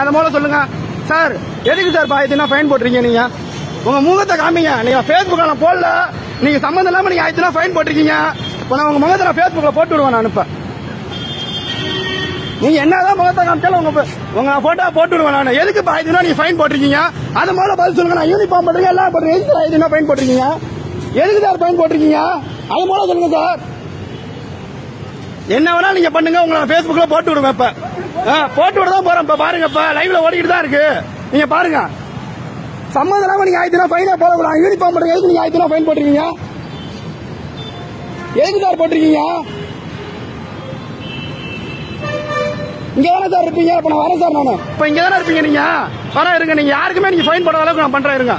அத முதல்ல சொல்லுங்க சார். எதுக்கு சார் 1000 ஃபைன் போட்டிருக்கீங்க? நீங்க உங்க முகத்தை காமிங்க. நீங்க பேஸ்புக்ல போடல, நீங்க சம்பந்தம் இல்லாம நீங்க 1000 ஃபைன் போட்டிருக்கீங்க. இப்ப நான் உங்க முகத்தை நான் பேஸ்புக்ல போட்டு விடுவேன். நான் இப்ப நீங்க என்னதான் முகத்தை காமிச்சாலும் உங்க போட்டோ போட்டு விடுவேன். நான் எதுக்கு 1000 நீங்க ஃபைன் போட்டிருக்கீங்க? அது முதல்ல பதில் சொல்லுங்க. நான் யூனிஃபார்ம் பண்றீங்க, எல்லாம் பண்றீங்க. எதுக்கு 1000 ஃபைன் போட்டிருக்கீங்க? எதுக்கு சார் ஃபைன் போட்டிருக்கீங்க? அது முதல்ல சொல்லுங்க சார். என்ன வேணா நீங்க பண்ணுங்க. உங்களை பேஸ்புக்ல போட்டு விடுவேன். இப்ப போட்டு விட தான் போறேன். இப்ப பாருங்க, இப்ப லைவ்ல ஓடிக்கிட்டு தான் இருக்கு. நீங்க பாருங்க. சம்மந்தம் இல்லாம நீங்க 1000 ஃபைனா போடக்கூடாது. யூனிஃபார்ம் பண்றீங்க, எதுக்கு நீங்க 1000 ஃபைன் போட்டிருக்கீங்க? எதுக்கு சார் போட்டிருக்கீங்க? இங்க தானே சார் இருப்பீங்க. இப்ப நான் வரேன் சார். நான் இப்ப இங்க தானே இருப்பீங்க. நீங்க வர இருங்க. நீங்க யாருக்குமே நீங்க ஃபைன் போடாத அளவுக்கு நான் பண்றேன். இருங்க.